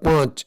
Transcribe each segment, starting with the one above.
5,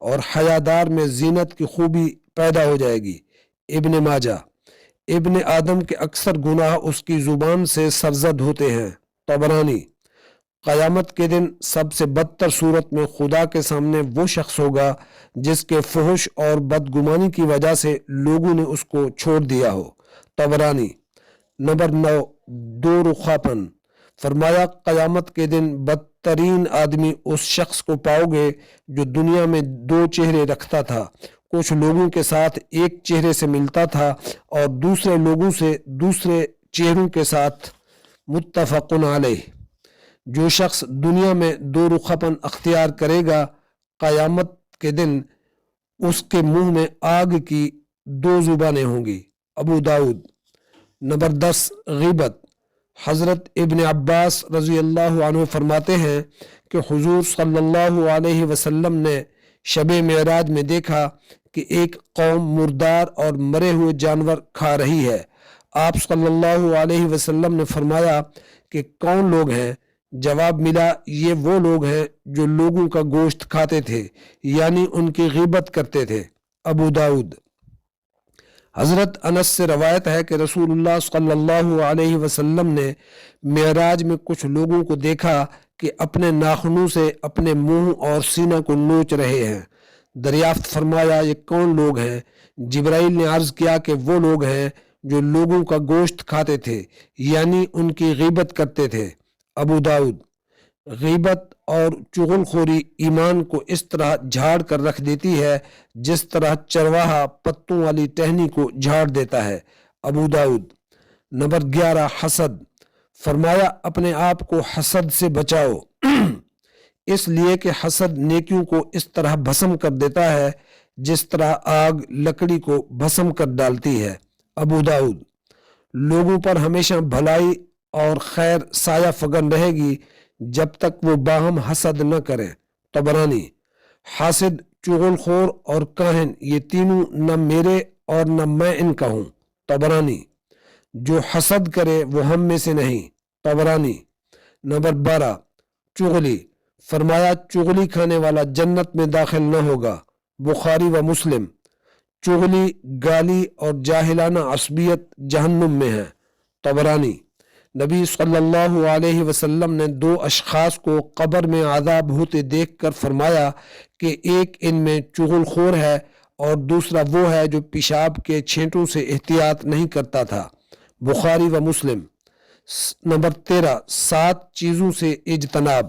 اور حیادار میں زینت کی خوبی پیدا ہو جائے گی۔ ابن ماجہ، ابن آدم کے اکثر گناہ اس کی زبان سے سرزد ہوتے ہیں۔ طبرانی، قیامت کے دن سب سے بدتر صورت میں خدا کے سامنے وہ شخص ہوگا جس کے فحش اور بدگمانی کی وجہ سے لوگوں نے اس کو چھوڑ دیا ہو۔ طبرانی۔ نمبر 9، دو رخاپن۔ فرمایا قیامت کے دن بدترین آدمی اس شخص کو پاؤ گے جو دنیا میں دو چہرے رکھتا تھا، کچھ لوگوں کے ساتھ ایک چہرے سے ملتا تھا اور دوسرے لوگوں سے دوسرے چہروں کے ساتھ۔ متفق علیہ۔ جو شخص دنیا میں دو رخاپن اختیار کرے گا، قیامت کے دن اس کے منہ میں آگ کی دو زبانیں ہوں گی۔ ابو داؤد۔ نمبر 10، غیبت۔ حضرت ابن عباس رضی اللہ عنہ فرماتے ہیں کہ حضور صلی اللہ علیہ وسلم نے شب معراج میں دیکھا کہ ایک قوم مردار اور مرے ہوئے جانور کھا رہی ہے۔ آپ صلی اللہ علیہ وسلم نے فرمایا کہ کون لوگ ہیں؟ جواب ملا، یہ وہ لوگ ہیں جو لوگوں کا گوشت کھاتے تھے، یعنی ان کی غیبت کرتے تھے۔ ابو داؤد۔ حضرت انس سے روایت ہے کہ رسول اللہ صلی اللہ علیہ وسلم نے معراج میں کچھ لوگوں کو دیکھا کہ اپنے ناخنوں سے اپنے منہ اور سینہ کو نوچ رہے ہیں۔ دریافت فرمایا، یہ کون لوگ ہیں؟ جبرائیل نے عرض کیا کہ وہ لوگ ہیں جو لوگوں کا گوشت کھاتے تھے، یعنی ان کی غیبت کرتے تھے۔ ابو داؤد۔ غیبت اور چغل خوری ایمان کو اس طرح جھاڑ کر رکھ دیتی ہے جس طرح چرواہا پتوں والی ٹہنی کو جھاڑ دیتا ہے۔ ابو داؤد۔ نمبر 11، حسد۔ فرمایا اپنے آپ کو حسد سے بچاؤ، اس لیے کہ حسد نیکیوں کو اس طرح بھسم کر دیتا ہے جس طرح آگ لکڑی کو بھسم کر ڈالتی ہے۔ ابو داؤد۔ لوگوں پر ہمیشہ بھلائی اور خیر سایہ فگن رہے گی جب تک وہ باہم حسد نہ کریں۔ طبرانی۔ حاسد، چغل خور اور کاہن، یہ تینوں نہ میرے اور نہ میں ان کا ہوں۔ طبرانی۔ جو حسد کرے وہ ہم میں سے نہیں۔ طبرانی۔ نمبر 12، چغلی۔ فرمایا چغلی کھانے والا جنت میں داخل نہ ہوگا۔ بخاری و مسلم۔ چغلی، گالی اور جاہلانہ عصبیت جہنم میں ہے۔ طبرانی۔ نبی صلی اللہ علیہ وسلم نے دو اشخاص کو قبر میں عذاب ہوتے دیکھ کر فرمایا کہ ایک ان میں چغل خور ہے اور دوسرا وہ ہے جو پیشاب کے چھینٹوں سے احتیاط نہیں کرتا تھا۔ بخاری و مسلم۔ نمبر 13، 7 چیزوں سے اجتناب۔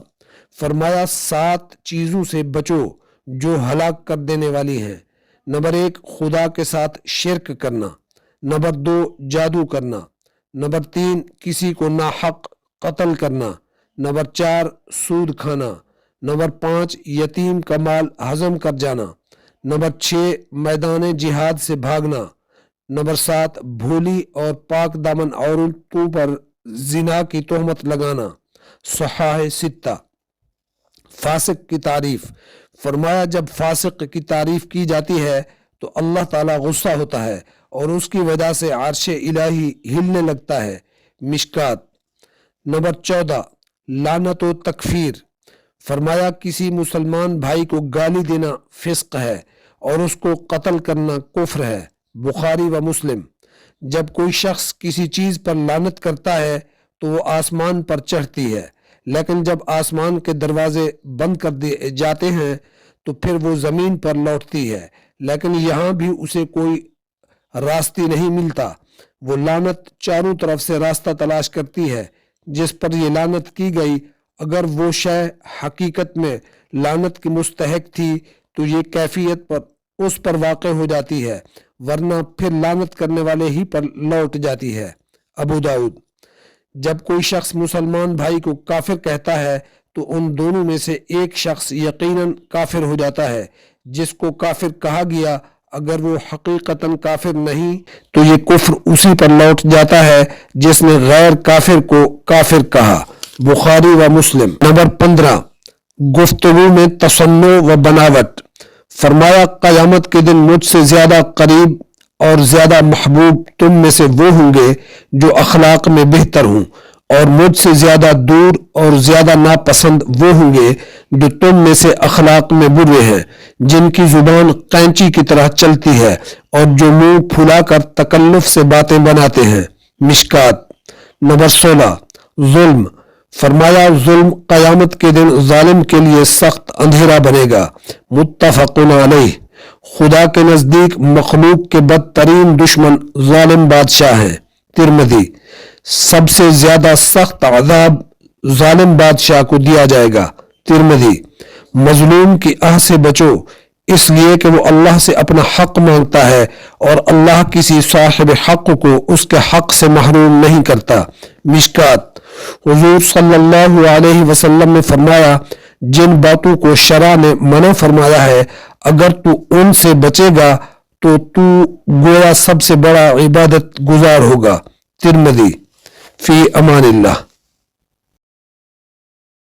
فرمایا 7 چیزوں سے بچو جو ہلاک کر دینے والی ہیں۔ نمبر 1، خدا کے ساتھ شرک کرنا۔ نمبر 2، جادو کرنا۔ نمبر 3، کسی کو ناحق قتل کرنا۔ نمبر 4، سود کھانا۔ نمبر 5، یتیم کا مال ہضم کر جانا۔ نمبر 6، میدان جہاد سے بھاگنا۔ نمبر 7، بھولی اور پاک دامن عورتوں پر زنا کی تہمت لگانا۔ صحاح 6۔ فاسق کی تعریف۔ فرمایا جب فاسق کی تعریف کی جاتی ہے تو اللہ تعالیٰ غصہ ہوتا ہے اور اس کی وجہ سے عرش الہی ہلنے لگتا ہے۔ مشکات۔ نمبر 14، لعنت و تکفیر۔ فرمایا کسی مسلمان بھائی کو گالی دینا فسق ہے اور اس کو قتل کرنا کفر ہے۔ بخاری و مسلم۔ جب کوئی شخص کسی چیز پر لعنت کرتا ہے تو وہ آسمان پر چڑھتی ہے، لیکن جب آسمان کے دروازے بند کر دیے جاتے ہیں تو پھر وہ زمین پر لوٹتی ہے، لیکن یہاں بھی اسے کوئی راستے نہیں ملتا۔ وہ لعنت چاروں طرف سے راستہ تلاش کرتی ہے جس پر یہ لعنت کی گئی۔ اگر وہ شے حقیقت میں لعنت کی مستحق تھی تو یہ کیفیت پر اس پر واقع ہو جاتی ہے، ورنہ پھر لعنت کرنے والے ہی پر لوٹ جاتی ہے۔ ابو داؤد۔ جب کوئی شخص مسلمان بھائی کو کافر کہتا ہے تو ان دونوں میں سے ایک شخص یقیناً کافر ہو جاتا ہے جس کو کافر کہا گیا۔ اگر وہ حقیقتاً کافر نہیں تو یہ کفر اسی پر لوٹ جاتا ہے جس نے غیر کافر کو کافر کہا۔ بخاری و مسلم۔ نمبر 15، گفتگو میں تصنع و بناوٹ۔ فرمایا قیامت کے دن مجھ سے زیادہ قریب اور زیادہ محبوب تم میں سے وہ ہوں گے جو اخلاق میں بہتر ہوں اور مجھ سے زیادہ دور اور زیادہ ناپسند وہ ہوں گے جو تم میں سے اخلاق میں برے ہیں، جن کی زبان قینچی کی طرح چلتی ہے اور جو منہ پھلا کر تکلف سے باتیں بناتے ہیں۔ مشکات نمبر 16 ظلم۔ فرمایا ظلم قیامت کے دن ظالم کے لیے سخت اندھیرا بنے گا۔ متفق علیہ۔ خدا کے نزدیک مخلوق کے بدترین دشمن ظالم بادشاہ ہیں۔ ترمذی۔ سب سے زیادہ سخت عذاب ظالم بادشاہ کو دیا جائے گا۔ ترمذی۔ مظلوم کی آہ سے بچو، اس لیے کہ وہ اللہ سے اپنا حق مانگتا ہے اور اللہ کسی صاحب حق کو اس کے حق سے محروم نہیں کرتا۔ مشکات۔ حضور صلی اللہ علیہ وسلم نے فرمایا، جن باتوں کو شرع نے منع فرمایا ہے اگر تو ان سے بچے گا تو گویا سب سے بڑا عبادت گزار ہوگا۔ ترمذی۔ فی امان اللہ۔